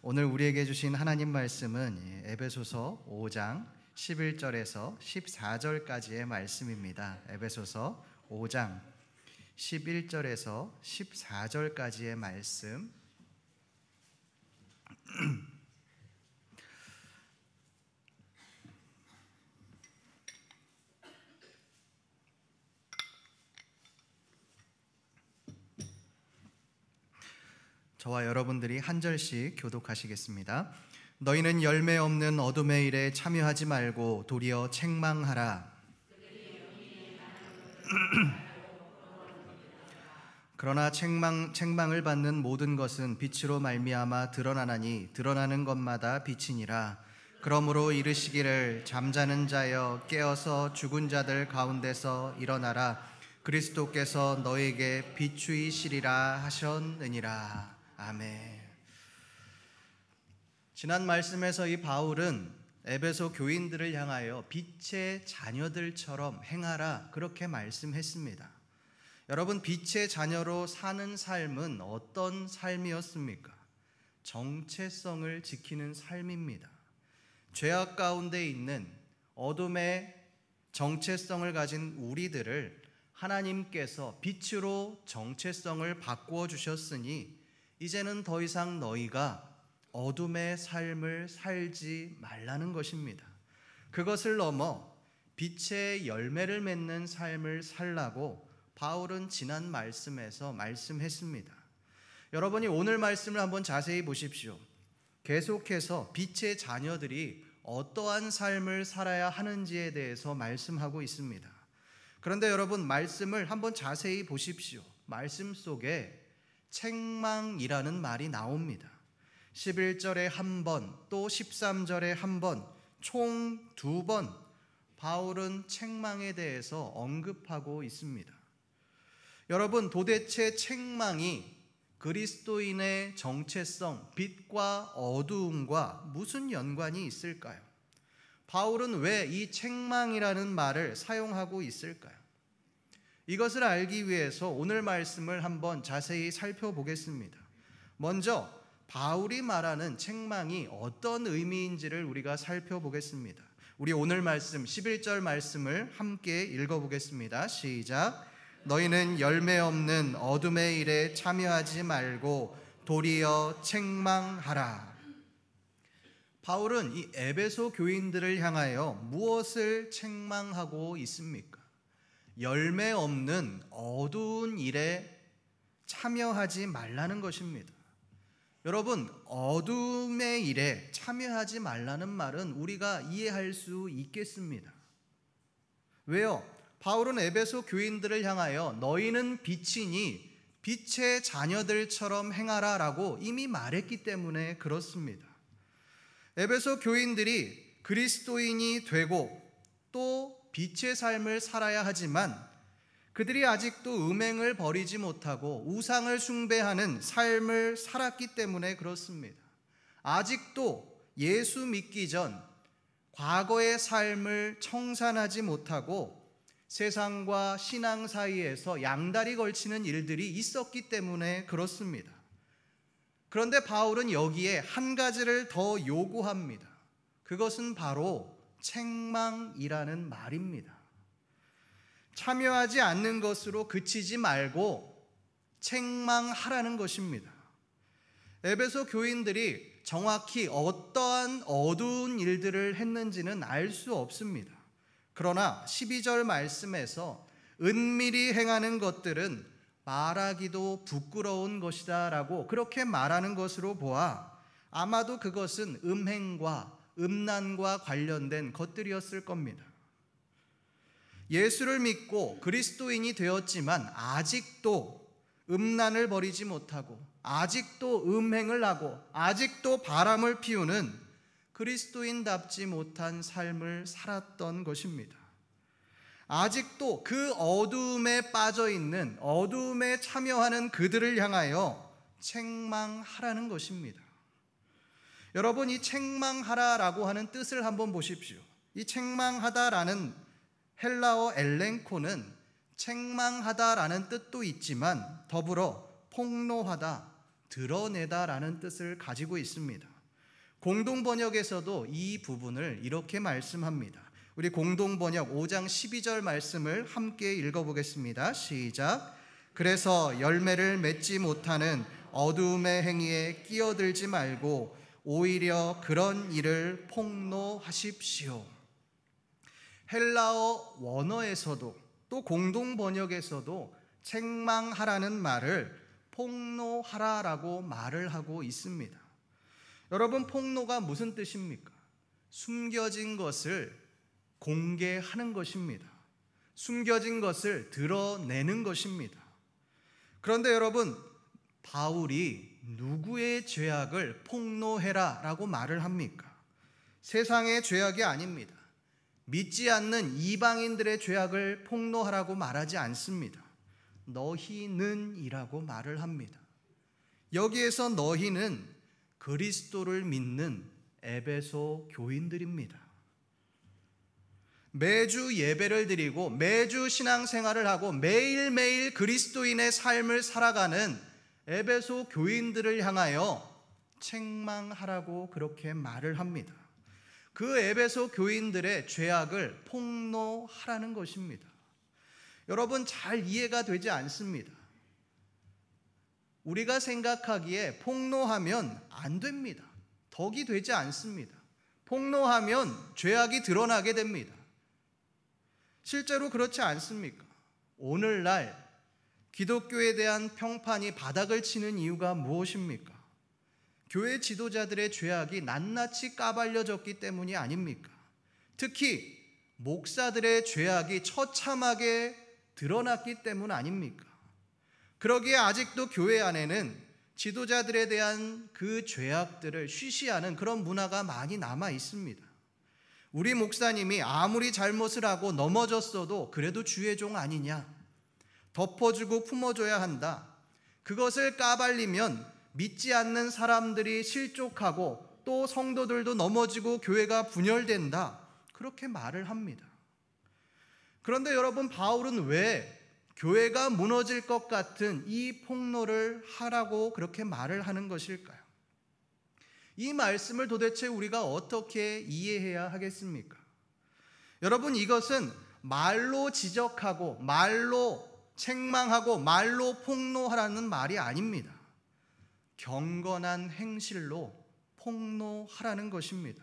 오늘 우리에게 주신 하나님 말씀은 에베소서 5장 11절에서 14절까지의 말씀입니다. 에베소서 5장 11절에서 14절까지의 말씀. 저와 여러분들이 한 절씩 교독하시겠습니다. 너희는 열매 없는 어둠의 일에 참여하지 말고 도리어 책망하라. 그러나 책망을 받는 모든 것은 빛으로 말미암아 드러나나니 드러나는 것마다 빛이니라. 그러므로 이르시기를 잠자는 자여 깨어서 죽은 자들 가운데서 일어나라. 그리스도께서 너에게 비추이시리라 하셨느니라. 아멘. 지난 말씀에서 이 바울은 에베소 교인들을 향하여 빛의 자녀들처럼 행하라 그렇게 말씀했습니다. 여러분, 빛의 자녀로 사는 삶은 어떤 삶이었습니까? 정체성을 지키는 삶입니다. 죄악 가운데 있는 어둠의 정체성을 가진 우리들을 하나님께서 빛으로 정체성을 바꾸어 주셨으니 이제는 더 이상 너희가 어둠의 삶을 살지 말라는 것입니다. 그것을 넘어 빛의 열매를 맺는 삶을 살라고 바울은 지난 말씀에서 말씀했습니다. 여러분이 오늘 말씀을 한번 자세히 보십시오. 계속해서 빛의 자녀들이 어떠한 삶을 살아야 하는지에 대해서 말씀하고 있습니다. 그런데 여러분, 말씀을 한번 자세히 보십시오. 말씀 속에 책망이라는 말이 나옵니다. 11절에 한 번, 또 13절에 한 번, 총 2번 바울은 책망에 대해서 언급하고 있습니다. 여러분, 도대체 책망이 그리스도인의 정체성, 빛과 어두움과 무슨 연관이 있을까요? 바울은 왜 이 책망이라는 말을 사용하고 있을까요? 이것을 알기 위해서 오늘 말씀을 한번 자세히 살펴보겠습니다. 먼저 바울이 말하는 책망이 어떤 의미인지를 우리가 살펴보겠습니다. 우리 오늘 말씀 11절 말씀을 함께 읽어보겠습니다. 시작. 너희는 열매 없는 어둠의 일에 참여하지 말고 도리어 책망하라. 바울은 이 에베소 교인들을 향하여 무엇을 책망하고 있습니까? 열매 없는 어두운 일에 참여하지 말라는 것입니다. 여러분, 어둠의 일에 참여하지 말라는 말은 우리가 이해할 수 있겠습니다. 왜요? 바울은 에베소 교인들을 향하여 너희는 빛이니 빛의 자녀들처럼 행하라 라고 이미 말했기 때문에 그렇습니다. 에베소 교인들이 그리스도인이 되고 또 빛의 삶을 살아야 하지만 그들이 아직도 음행을 버리지 못하고 우상을 숭배하는 삶을 살았기 때문에 그렇습니다. 아직도 예수 믿기 전 과거의 삶을 청산하지 못하고 세상과 신앙 사이에서 양다리 걸치는 일들이 있었기 때문에 그렇습니다. 그런데 바울은 여기에 한 가지를 더 요구합니다. 그것은 바로 책망이라는 말입니다. 참여하지 않는 것으로 그치지 말고 책망하라는 것입니다. 에베소 교인들이 정확히 어떠한 어두운 일들을 했는지는 알 수 없습니다. 그러나 12절 말씀에서 은밀히 행하는 것들은 말하기도 부끄러운 것이다 라고 그렇게 말하는 것으로 보아 아마도 그것은 음행과 음란과 관련된 것들이었을 겁니다. 예수를 믿고 그리스도인이 되었지만 아직도 음란을 버리지 못하고 아직도 음행을 하고 아직도 바람을 피우는 그리스도인답지 못한 삶을 살았던 것입니다. 아직도 그 어두움에 빠져있는, 어두움에 참여하는 그들을 향하여 책망하라는 것입니다. 여러분, 이 책망하라라고 하는 뜻을 한번 보십시오. 이 책망하다라는 헬라어 엘렌코는 책망하다라는 뜻도 있지만 더불어 폭로하다, 드러내다라는 뜻을 가지고 있습니다. 공동번역에서도 이 부분을 이렇게 말씀합니다. 우리 공동번역 5장 12절 말씀을 함께 읽어보겠습니다. 시작. 그래서 열매를 맺지 못하는 어두움의 행위에 끼어들지 말고 오히려 그런 일을 폭로하십시오. 헬라어 원어에서도 또 공동번역에서도 책망하라는 말을 폭로하라라고 말을 하고 있습니다. 여러분, 폭로가 무슨 뜻입니까? 숨겨진 것을 공개하는 것입니다. 숨겨진 것을 드러내는 것입니다. 그런데 여러분, 바울이 누구의 죄악을 폭로해라 라고 말을 합니까? 세상의 죄악이 아닙니다. 믿지 않는 이방인들의 죄악을 폭로하라고 말하지 않습니다. 너희는 이라고 말을 합니다. 여기에서 너희는 그리스도를 믿는 에베소 교인들입니다. 매주 예배를 드리고 매주 신앙생활을 하고 매일매일 그리스도인의 삶을 살아가는 에베소 교인들을 향하여 책망하라고 그렇게 말을 합니다. 그 에베소 교인들의 죄악을 폭로하라는 것입니다. 여러분, 잘 이해가 되지 않습니다. 우리가 생각하기에 폭로하면 안 됩니다. 덕이 되지 않습니다. 폭로하면 죄악이 드러나게 됩니다. 실제로 그렇지 않습니까? 오늘날 기독교에 대한 평판이 바닥을 치는 이유가 무엇입니까? 교회 지도자들의 죄악이 낱낱이 까발려졌기 때문이 아닙니까? 특히 목사들의 죄악이 처참하게 드러났기 때문 아닙니까? 그러기에 아직도 교회 안에는 지도자들에 대한 그 죄악들을 쉬쉬하는 그런 문화가 많이 남아 있습니다. 우리 목사님이 아무리 잘못을 하고 넘어졌어도 그래도 주의 종 아니냐? 덮어주고 품어줘야 한다. 그것을 까발리면 믿지 않는 사람들이 실족하고 또 성도들도 넘어지고 교회가 분열된다. 그렇게 말을 합니다. 그런데 여러분, 바울은 왜 교회가 무너질 것 같은 이 폭로를 하라고 그렇게 말을 하는 것일까요? 이 말씀을 도대체 우리가 어떻게 이해해야 하겠습니까? 여러분, 이것은 말로 지적하고 말로 책망하고 말로 폭로하라는 말이 아닙니다. 경건한 행실로 폭로하라는 것입니다.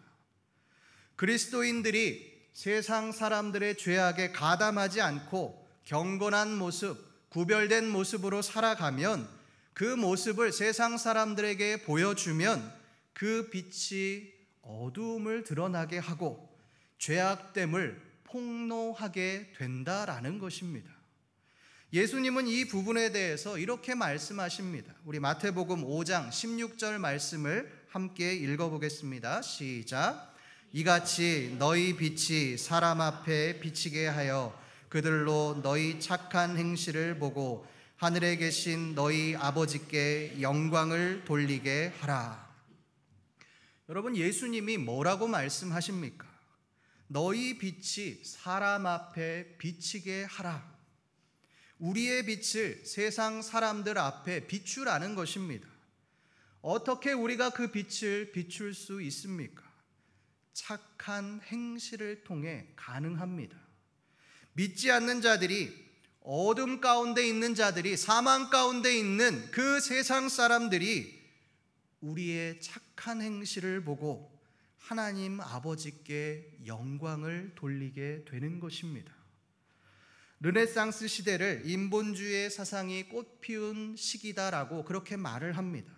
그리스도인들이 세상 사람들의 죄악에 가담하지 않고 경건한 모습, 구별된 모습으로 살아가면 그 모습을 세상 사람들에게 보여주면 그 빛이 어두움을 드러나게 하고 죄악됨을 폭로하게 된다라는 것입니다. 예수님은 이 부분에 대해서 이렇게 말씀하십니다. 우리 마태복음 5장 16절 말씀을 함께 읽어보겠습니다. 시작. 이같이 너희 빛이 사람 앞에 비치게 하여 그들로 너희 착한 행실을 보고 하늘에 계신 너희 아버지께 영광을 돌리게 하라. 여러분, 예수님이 뭐라고 말씀하십니까? 너희 빛이 사람 앞에 비치게 하라. 우리의 빛을 세상 사람들 앞에 비추라는 것입니다. 어떻게 우리가 그 빛을 비출 수 있습니까? 착한 행실을 통해 가능합니다. 믿지 않는 자들이, 어둠 가운데 있는 자들이, 사망 가운데 있는 그 세상 사람들이 우리의 착한 행실을 보고 하나님 아버지께 영광을 돌리게 되는 것입니다. 르네상스 시대를 인본주의의 사상이 꽃피운 시기다라고 그렇게 말을 합니다.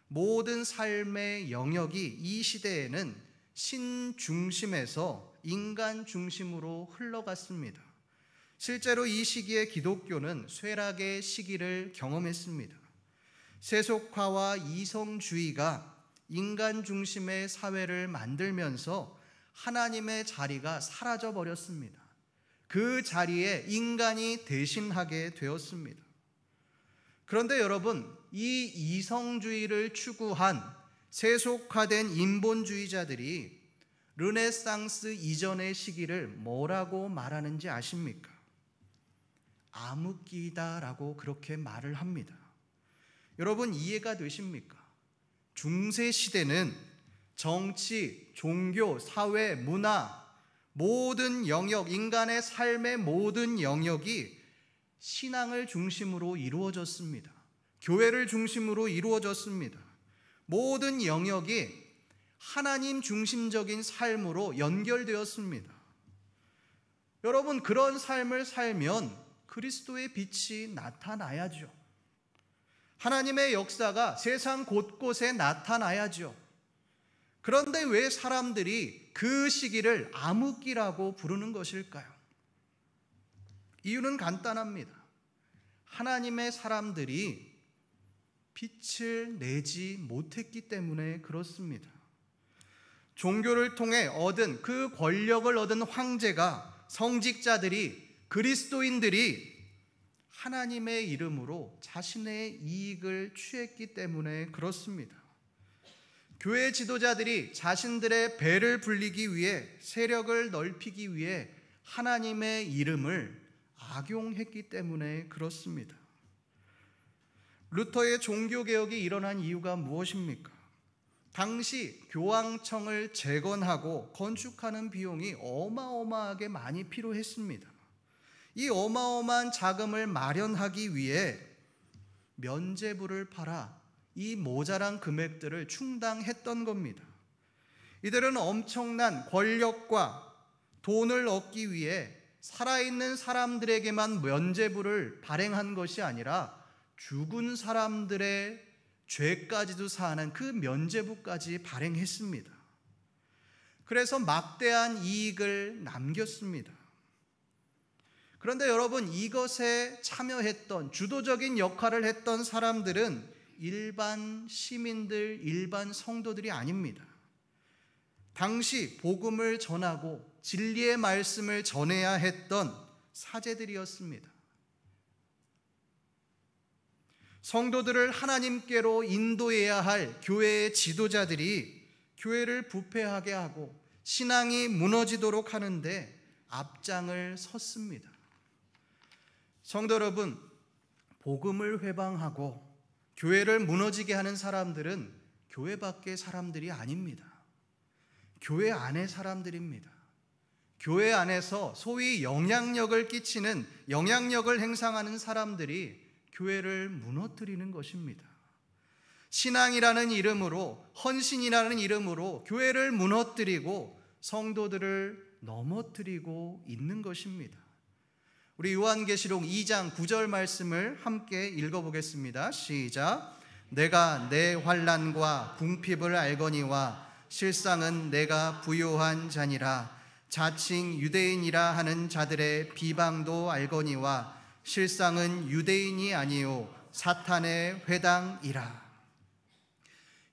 모든 삶의 영역이 이 시대에는 신 중심에서 인간 중심으로 흘러갔습니다. 실제로 이 시기에 기독교는 쇠락의 시기를 경험했습니다. 세속화와 이성주의가 인간 중심의 사회를 만들면서 하나님의 자리가 사라져 버렸습니다. 그 자리에 인간이 대신하게 되었습니다. 그런데 여러분, 이 이성주의를 추구한 세속화된 인본주의자들이 르네상스 이전의 시기를 뭐라고 말하는지 아십니까? 암흑기다라고 그렇게 말을 합니다. 여러분 이해가 되십니까? 중세 시대는 정치, 종교, 사회, 문화, 모든 영역, 인간의 삶의 모든 영역이 신앙을 중심으로 이루어졌습니다. 교회를 중심으로 이루어졌습니다. 모든 영역이 하나님 중심적인 삶으로 연결되었습니다. 여러분, 그런 삶을 살면 그리스도의 빛이 나타나야죠. 하나님의 역사가 세상 곳곳에 나타나야죠. 그런데 왜 사람들이 그 시기를 암흑기라고 부르는 것일까요? 이유는 간단합니다. 하나님의 사람들이 빛을 내지 못했기 때문에 그렇습니다. 종교를 통해 얻은 그 권력을 얻은 황제가, 성직자들이, 그리스도인들이 하나님의 이름으로 자신의 이익을 취했기 때문에 그렇습니다. 교회 지도자들이 자신들의 배를 불리기 위해, 세력을 넓히기 위해 하나님의 이름을 악용했기 때문에 그렇습니다. 루터의 종교개혁이 일어난 이유가 무엇입니까? 당시 교황청을 재건하고 건축하는 비용이 어마어마하게 많이 필요했습니다. 이 어마어마한 자금을 마련하기 위해 면죄부를 팔아 이 모자란 금액들을 충당했던 겁니다. 이들은 엄청난 권력과 돈을 얻기 위해 살아있는 사람들에게만 면죄부를 발행한 것이 아니라 죽은 사람들의 죄까지도 사하는 그 면죄부까지 발행했습니다. 그래서 막대한 이익을 남겼습니다. 그런데 여러분, 이것에 참여했던, 주도적인 역할을 했던 사람들은 일반 시민들, 일반 성도들이 아닙니다. 당시 복음을 전하고 진리의 말씀을 전해야 했던 사제들이었습니다. 성도들을 하나님께로 인도해야 할 교회의 지도자들이 교회를 부패하게 하고 신앙이 무너지도록 하는데 앞장을 섰습니다. 성도 여러분, 복음을 회방하고 교회를 무너지게 하는 사람들은 교회 밖의 사람들이 아닙니다. 교회 안의 사람들입니다. 교회 안에서 소위 영향력을 끼치는, 영향력을 행사하는 사람들이 교회를 무너뜨리는 것입니다. 신앙이라는 이름으로, 헌신이라는 이름으로 교회를 무너뜨리고 성도들을 넘어뜨리고 있는 것입니다. 우리 요한계시록 2장 9절 말씀을 함께 읽어보겠습니다. 시작. 내가 내 환난과 궁핍을 알거니와 실상은 내가 부요한 자니라. 자칭 유대인이라 하는 자들의 비방도 알거니와 실상은 유대인이 아니요 사탄의 회당이라.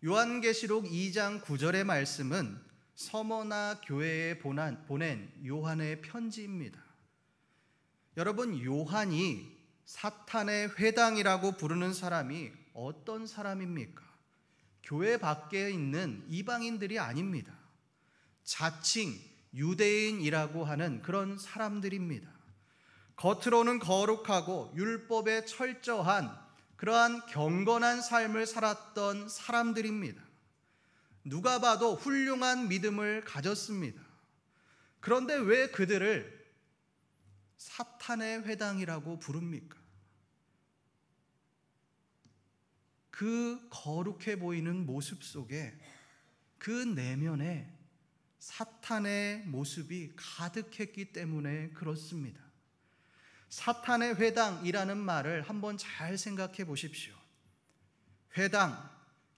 요한계시록 2장 9절의 말씀은 서머나 교회에 보낸 요한의 편지입니다. 여러분, 요한이 사탄의 회당이라고 부르는 사람이 어떤 사람입니까? 교회 밖에 있는 이방인들이 아닙니다. 자칭 유대인이라고 하는 그런 사람들입니다. 겉으로는 거룩하고 율법에 철저한 그러한 경건한 삶을 살았던 사람들입니다. 누가 봐도 훌륭한 믿음을 가졌습니다. 그런데 왜 그들을 사탄의 회당이라고 부릅니까? 그 거룩해 보이는 모습 속에 그 내면에 사탄의 모습이 가득했기 때문에 그렇습니다. 사탄의 회당이라는 말을 한번 잘 생각해 보십시오. 회당,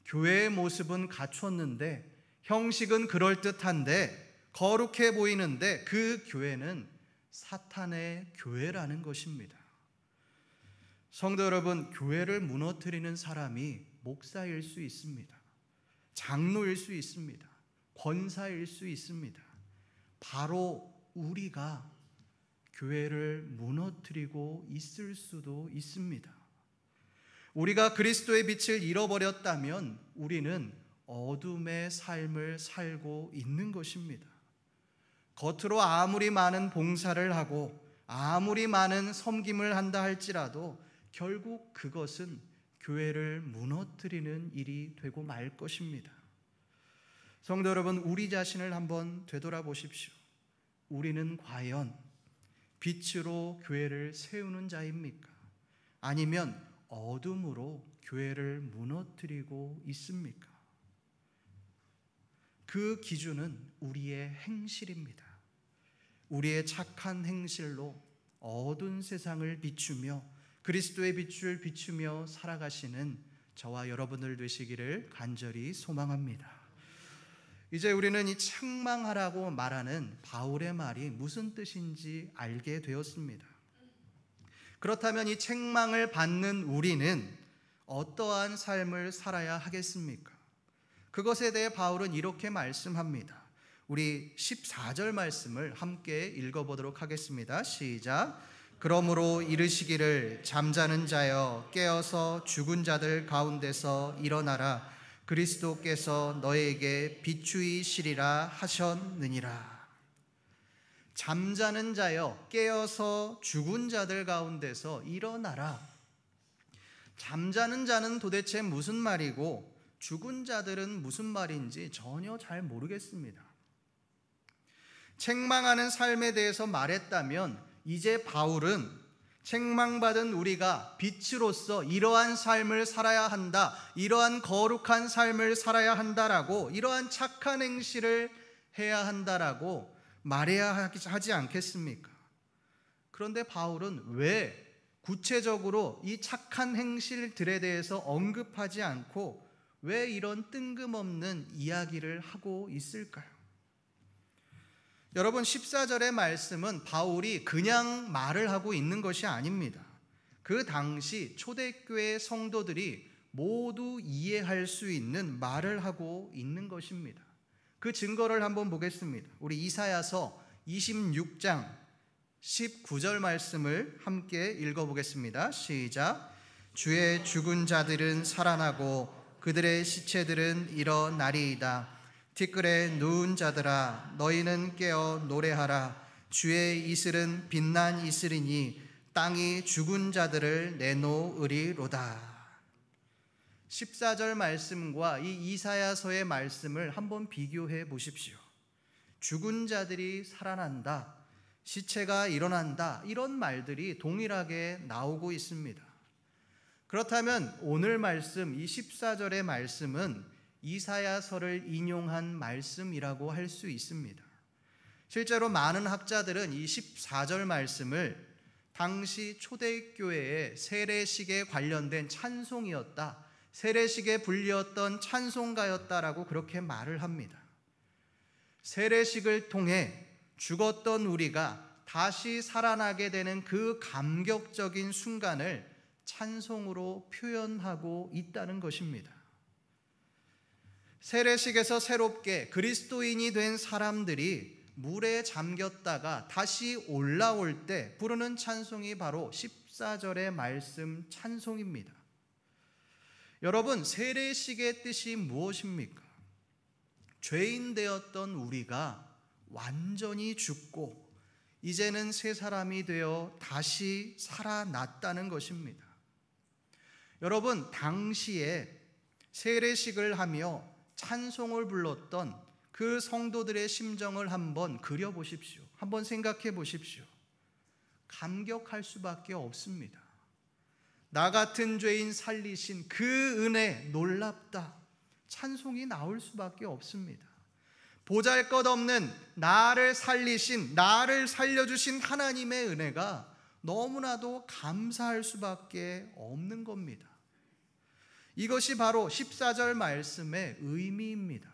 교회의 모습은 갖췄는데, 형식은 그럴듯한데, 거룩해 보이는데 그 교회는 사탄의 교회라는 것입니다. 성도 여러분, 교회를 무너뜨리는 사람이 목사일 수 있습니다. 장로일 수 있습니다. 권사일 수 있습니다. 바로 우리가 교회를 무너뜨리고 있을 수도 있습니다. 우리가 그리스도의 빛을 잃어버렸다면 우리는 어둠의 삶을 살고 있는 것입니다. 겉으로 아무리 많은 봉사를 하고 아무리 많은 섬김을 한다 할지라도 결국 그것은 교회를 무너뜨리는 일이 되고 말 것입니다. 성도 여러분, 우리 자신을 한번 되돌아보십시오. 우리는 과연 빛으로 교회를 세우는 자입니까? 아니면 어둠으로 교회를 무너뜨리고 있습니까? 그 기준은 우리의 행실입니다. 우리의 착한 행실로 어두운 세상을 비추며 그리스도의 빛을 비추며 살아가시는 저와 여러분들 되시기를 간절히 소망합니다. 이제 우리는 이 책망하라고 말하는 바울의 말이 무슨 뜻인지 알게 되었습니다. 그렇다면 이 책망을 받는 우리는 어떠한 삶을 살아야 하겠습니까? 그것에 대해 바울은 이렇게 말씀합니다. 우리 14절 말씀을 함께 읽어보도록 하겠습니다. 시작. 그러므로 이르시기를 잠자는 자여 깨어서 죽은 자들 가운데서 일어나라. 그리스도께서 너에게 비추이시리라 하셨느니라. 잠자는 자여 깨어서 죽은 자들 가운데서 일어나라. 잠자는 자는 도대체 무슨 말이고 죽은 자들은 무슨 말인지 전혀 잘 모르겠습니다. 책망하는 삶에 대해서 말했다면 이제 바울은 책망받은 우리가 빛으로서 이러한 삶을 살아야 한다, 이러한 거룩한 삶을 살아야 한다라고, 이러한 착한 행실을 해야 한다라고 말해야 하지 않겠습니까? 그런데 바울은 왜 구체적으로 이 착한 행실들에 대해서 언급하지 않고 왜 이런 뜬금없는 이야기를 하고 있을까요? 여러분, 14절의 말씀은 바울이 그냥 말을 하고 있는 것이 아닙니다. 그 당시 초대교회 성도들이 모두 이해할 수 있는 말을 하고 있는 것입니다. 그 증거를 한번 보겠습니다. 우리 이사야서 26장 19절 말씀을 함께 읽어보겠습니다. 시작. 주의 죽은 자들은 살아나고 그들의 시체들은 일어나리이다. 티끌에 누운 자들아 너희는 깨어 노래하라. 주의 이슬은 빛난 이슬이니 땅이 죽은 자들을 내놓으리로다. 14절 말씀과 이 이사야서의 말씀을 한번 비교해 보십시오. 죽은 자들이 살아난다, 시체가 일어난다, 이런 말들이 동일하게 나오고 있습니다. 그렇다면 오늘 말씀, 이 14절의 말씀은 이사야서를 인용한 말씀이라고 할 수 있습니다. 실제로 많은 학자들은 이 14절 말씀을 당시 초대교회의 세례식에 관련된 찬송이었다, 세례식에 불리었던 찬송가였다라고 그렇게 말을 합니다. 세례식을 통해 죽었던 우리가 다시 살아나게 되는 그 감격적인 순간을 찬송으로 표현하고 있다는 것입니다. 세례식에서 새롭게 그리스도인이 된 사람들이 물에 잠겼다가 다시 올라올 때 부르는 찬송이 바로 14절의 말씀 찬송입니다. 여러분, 세례식의 뜻이 무엇입니까? 죄인 되었던 우리가 완전히 죽고 이제는 새 사람이 되어 다시 살아났다는 것입니다. 여러분, 당시에 세례식을 하며 찬송을 불렀던 그 성도들의 심정을 한번 그려보십시오. 한번 생각해 보십시오. 감격할 수밖에 없습니다. 나 같은 죄인 살리신 그 은혜 놀랍다, 찬송이 나올 수밖에 없습니다. 보잘것없는 나를 살리신, 나를 살려주신 하나님의 은혜가 너무나도 감사할 수밖에 없는 겁니다. 이것이 바로 14절 말씀의 의미입니다.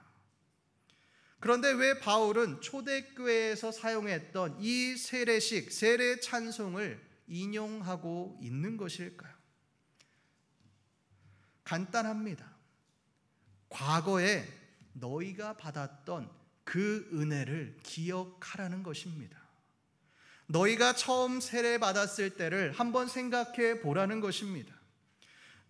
그런데 왜 바울은 초대교회에서 사용했던 이 세례식, 세례 찬송을 인용하고 있는 것일까요? 간단합니다. 과거에 너희가 받았던 그 은혜를 기억하라는 것입니다. 너희가 처음 세례 받았을 때를 한번 생각해 보라는 것입니다.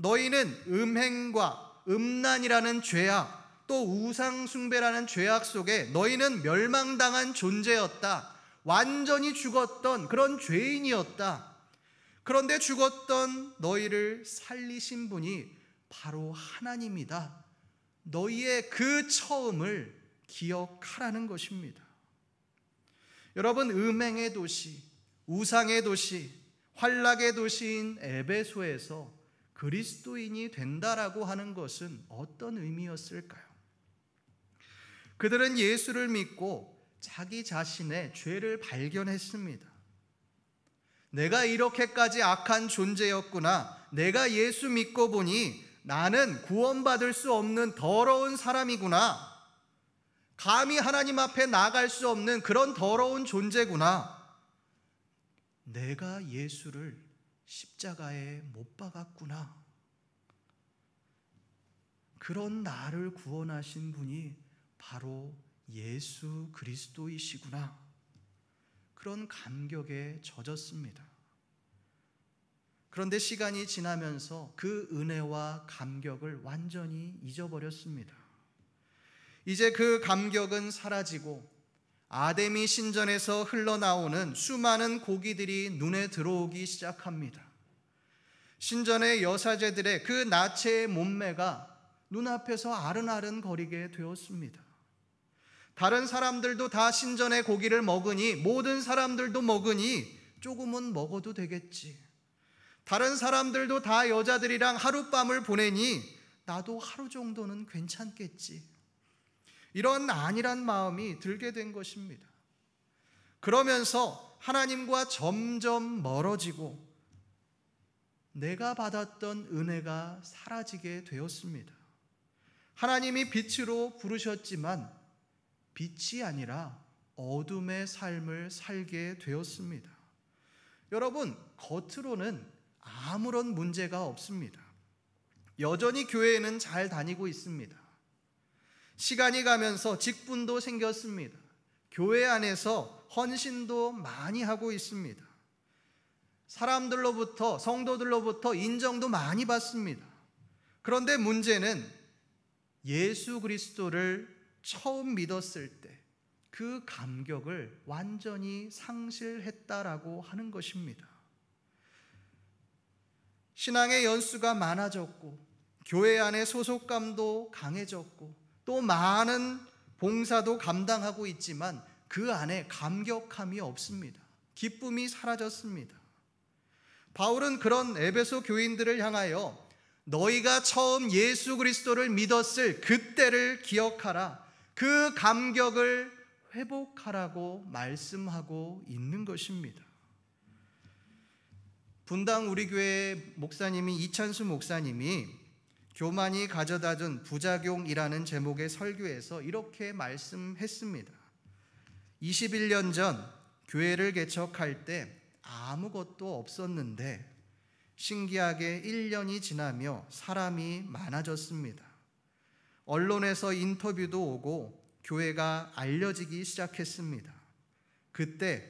너희는 음행과 음란이라는 죄악, 또 우상숭배라는 죄악 속에 너희는 멸망당한 존재였다. 완전히 죽었던 그런 죄인이었다. 그런데 죽었던 너희를 살리신 분이 바로 하나님이다. 너희의 그 처음을 기억하라는 것입니다. 여러분, 음행의 도시, 우상의 도시, 환락의 도시인 에베소에서 그리스도인이 된다라고 하는 것은 어떤 의미였을까요? 그들은 예수를 믿고 자기 자신의 죄를 발견했습니다. 내가 이렇게까지 악한 존재였구나. 내가 예수 믿고 보니 나는 구원받을 수 없는 더러운 사람이구나. 감히 하나님 앞에 나갈 수 없는 그런 더러운 존재구나. 내가 예수를 십자가에 못 박았구나. 그런 나를 구원하신 분이 바로 예수 그리스도이시구나. 그런 감격에 젖었습니다. 그런데 시간이 지나면서 그 은혜와 감격을 완전히 잊어버렸습니다. 이제 그 감격은 사라지고 아데미 신전에서 흘러나오는 수많은 고기들이 눈에 들어오기 시작합니다. 신전의 여사제들의 그 나체의 몸매가 눈앞에서 아른아른 거리게 되었습니다. 다른 사람들도 다 신전의 고기를 먹으니, 모든 사람들도 먹으니 조금은 먹어도 되겠지. 다른 사람들도 다 여자들이랑 하룻밤을 보내니 나도 하루 정도는 괜찮겠지. 이런 안일한 마음이 들게 된 것입니다. 그러면서 하나님과 점점 멀어지고 내가 받았던 은혜가 사라지게 되었습니다. 하나님이 빛으로 부르셨지만 빛이 아니라 어둠의 삶을 살게 되었습니다. 여러분, 겉으로는 아무런 문제가 없습니다. 여전히 교회에는 잘 다니고 있습니다. 시간이 가면서 직분도 생겼습니다. 교회 안에서 헌신도 많이 하고 있습니다. 사람들로부터, 성도들로부터 인정도 많이 받습니다. 그런데 문제는 예수 그리스도를 처음 믿었을 때 그 감격을 완전히 상실했다라고 하는 것입니다. 신앙의 연수가 많아졌고 교회 안의 소속감도 강해졌고 또 많은 봉사도 감당하고 있지만 그 안에 감격함이 없습니다. 기쁨이 사라졌습니다. 바울은 그런 에베소 교인들을 향하여 너희가 처음 예수 그리스도를 믿었을 그때를 기억하라. 그 감격을 회복하라고 말씀하고 있는 것입니다. 분당 우리 교회 목사님이 이찬수 목사님이 교만이 가져다준 부작용이라는 제목의 설교에서 이렇게 말씀했습니다. 21년 전 교회를 개척할 때 아무것도 없었는데 신기하게 1년이 지나며 사람이 많아졌습니다. 언론에서 인터뷰도 오고 교회가 알려지기 시작했습니다. 그때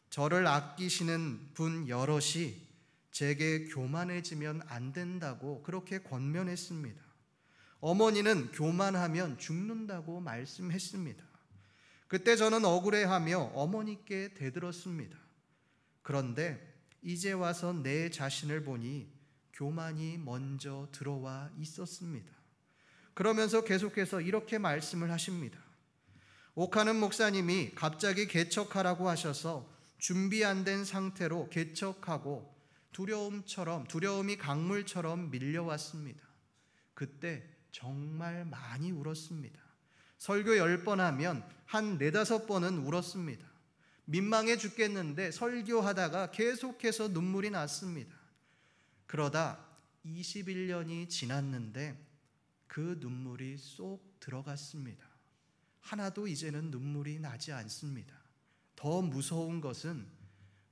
저를 아끼시는 분 여럿이 제게 교만해지면 안 된다고 그렇게 권면했습니다. 어머니는 교만하면 죽는다고 말씀했습니다. 그때 저는 억울해하며 어머니께 대들었습니다. 그런데 이제 와서 내 자신을 보니 교만이 먼저 들어와 있었습니다. 그러면서 계속해서 이렇게 말씀을 하십니다. 옥하는 목사님이 갑자기 개척하라고 하셔서 준비 안 된 상태로 개척하고 두려움이 강물처럼 밀려왔습니다. 그때 정말 많이 울었습니다. 설교 10번 하면 한 4-5번은 울었습니다. 민망해 죽겠는데 설교하다가 계속해서 눈물이 났습니다. 그러다 21년이 지났는데 그 눈물이 쏙 들어갔습니다. 하나도 이제는 눈물이 나지 않습니다. 더 무서운 것은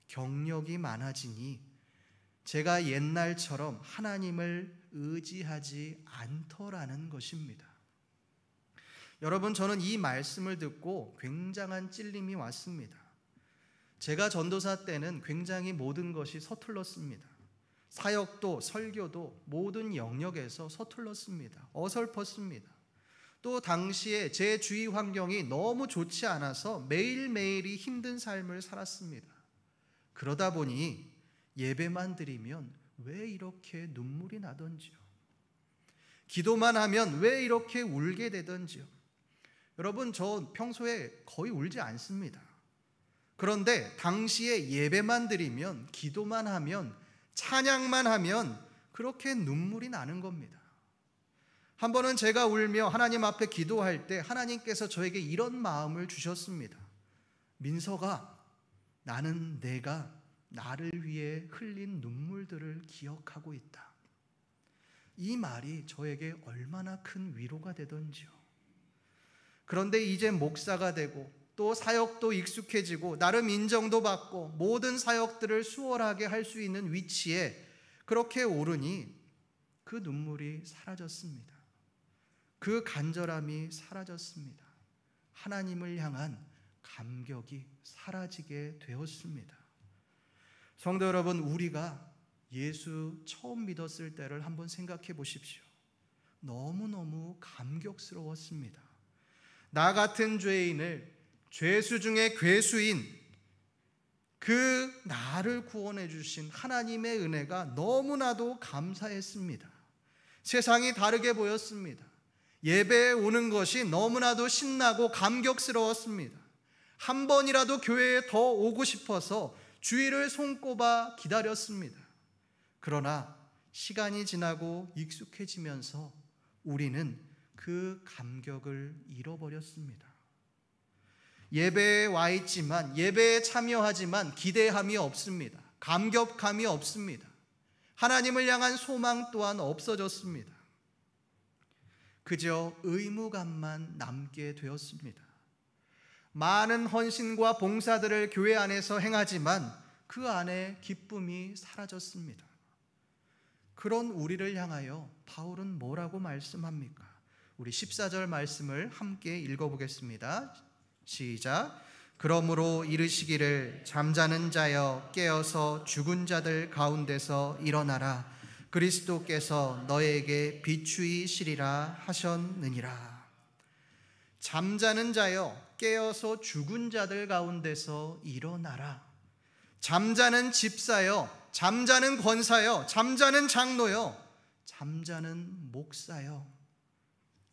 경력이 많아지니 제가 옛날처럼 하나님을 의지하지 않더라는 것입니다. 여러분, 저는 이 말씀을 듣고 굉장한 찔림이 왔습니다. 제가 전도사 때는 굉장히 모든 것이 서툴렀습니다. 사역도 설교도 모든 영역에서 서툴렀습니다. 어설펐습니다. 또 당시에 제 주위 환경이 너무 좋지 않아서 매일매일이 힘든 삶을 살았습니다. 그러다 보니 예배만 드리면 왜 이렇게 눈물이 나던지요? 기도만 하면 왜 이렇게 울게 되던지요? 여러분, 저 평소에 거의 울지 않습니다. 그런데 당시에 예배만 드리면, 기도만 하면, 찬양만 하면 그렇게 눈물이 나는 겁니다. 한 번은 제가 울며 하나님 앞에 기도할 때 하나님께서 저에게 이런 마음을 주셨습니다. 민서가, 나는 내가 나를 위해 흘린 눈물들을 기억하고 있다. 이 말이 저에게 얼마나 큰 위로가 되던지요. 그런데 이제 목사가 되고 또 사역도 익숙해지고 나름 인정도 받고 모든 사역들을 수월하게 할 수 있는 위치에 그렇게 오르니 그 눈물이 사라졌습니다. 그 간절함이 사라졌습니다. 하나님을 향한 감격이 사라지게 되었습니다. 성도 여러분, 우리가 예수 처음 믿었을 때를 한번 생각해 보십시오. 너무너무 감격스러웠습니다. 나 같은 죄인을 죄수 중에 괴수인 그 나를 구원해 주신 하나님의 은혜가 너무나도 감사했습니다. 세상이 다르게 보였습니다. 예배에 오는 것이 너무나도 신나고 감격스러웠습니다. 한 번이라도 교회에 더 오고 싶어서 주일을 손꼽아 기다렸습니다. 그러나 시간이 지나고 익숙해지면서 우리는 그 감격을 잃어버렸습니다. 예배에 와 있지만, 예배에 참여하지만 기대함이 없습니다. 감격함이 없습니다. 하나님을 향한 소망 또한 없어졌습니다. 그저 의무감만 남게 되었습니다. 많은 헌신과 봉사들을 교회 안에서 행하지만 그 안에 기쁨이 사라졌습니다. 그런 우리를 향하여 바울은 뭐라고 말씀합니까? 우리 14절 말씀을 함께 읽어보겠습니다. 시작. 그러므로 이르시기를 잠자는 자여 깨어서 죽은 자들 가운데서 일어나라. 그리스도께서 너에게 비추이시리라 하셨느니라. 잠자는 자여 깨어서 죽은 자들 가운데서 일어나라. 잠자는 집사여, 잠자는 권사여, 잠자는 장로여, 잠자는 목사여,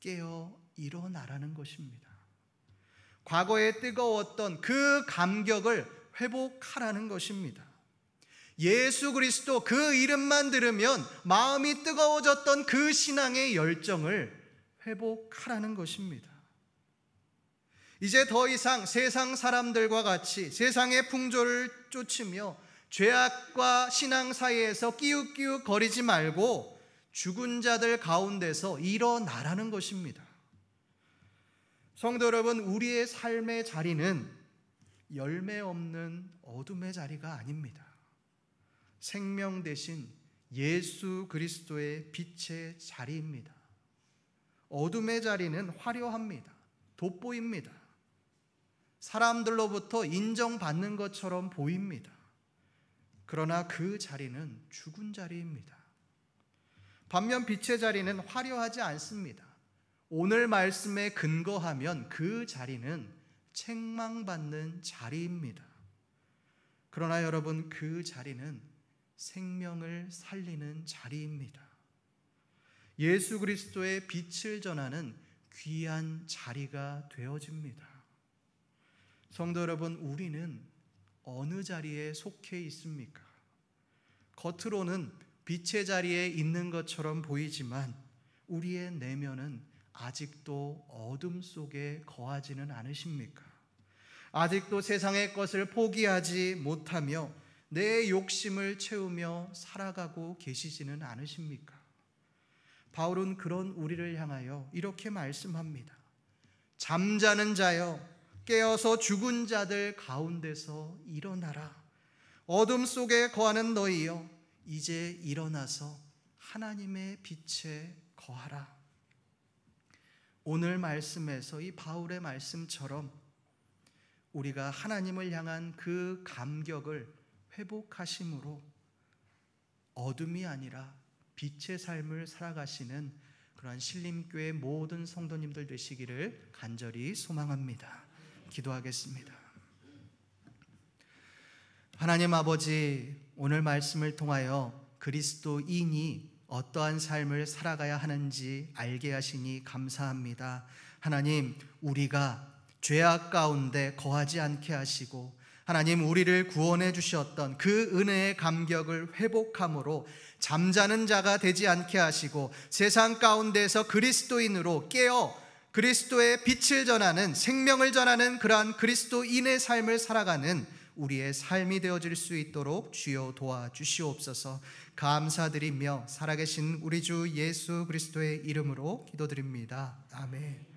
깨어 일어나라는 것입니다. 과거에 뜨거웠던 그 감격을 회복하라는 것입니다. 예수 그리스도 그 이름만 들으면 마음이 뜨거워졌던 그 신앙의 열정을 회복하라는 것입니다. 이제 더 이상 세상 사람들과 같이 세상의 풍조를 쫓으며 죄악과 신앙 사이에서 끼욱끼욱 거리지 말고 죽은 자들 가운데서 일어나라는 것입니다. 성도 여러분, 우리의 삶의 자리는 열매 없는 어둠의 자리가 아닙니다. 생명 대신 예수 그리스도의 빛의 자리입니다. 어둠의 자리는 화려합니다. 돋보입니다. 사람들로부터 인정받는 것처럼 보입니다. 그러나 그 자리는 죽은 자리입니다. 반면 빛의 자리는 화려하지 않습니다. 오늘 말씀에 근거하면 그 자리는 책망받는 자리입니다. 그러나 여러분, 그 자리는 생명을 살리는 자리입니다. 예수 그리스도의 빛을 전하는 귀한 자리가 되어집니다. 성도 여러분, 우리는 어느 자리에 속해 있습니까? 겉으로는 빛의 자리에 있는 것처럼 보이지만 우리의 내면은 아직도 어둠 속에 거하지는 않으십니까? 아직도 세상의 것을 포기하지 못하며 내 욕심을 채우며 살아가고 계시지는 않으십니까? 바울은 그런 우리를 향하여 이렇게 말씀합니다. 잠자는 자여 깨어서 죽은 자들 가운데서 일어나라. 어둠 속에 거하는 너희여 이제 일어나서 하나님의 빛에 거하라. 오늘 말씀에서 이 바울의 말씀처럼 우리가 하나님을 향한 그 감격을 회복하심으로 어둠이 아니라 빛의 삶을 살아가시는 그러한 신림교회 모든 성도님들 되시기를 간절히 소망합니다. 기도하겠습니다. 하나님 아버지, 오늘 말씀을 통하여 그리스도인이 어떠한 삶을 살아가야 하는지 알게 하시니 감사합니다. 하나님, 우리가 죄악 가운데 거하지 않게 하시고 하나님, 우리를 구원해 주셨던 그 은혜의 감격을 회복함으로 잠자는 자가 되지 않게 하시고 세상 가운데서 그리스도인으로 깨어 그리스도의 빛을 전하는, 생명을 전하는 그러한 그리스도인의 삶을 살아가는 우리의 삶이 되어질 수 있도록 주여 도와주시옵소서. 감사드리며 살아계신 우리 주 예수 그리스도의 이름으로 기도드립니다. 아멘.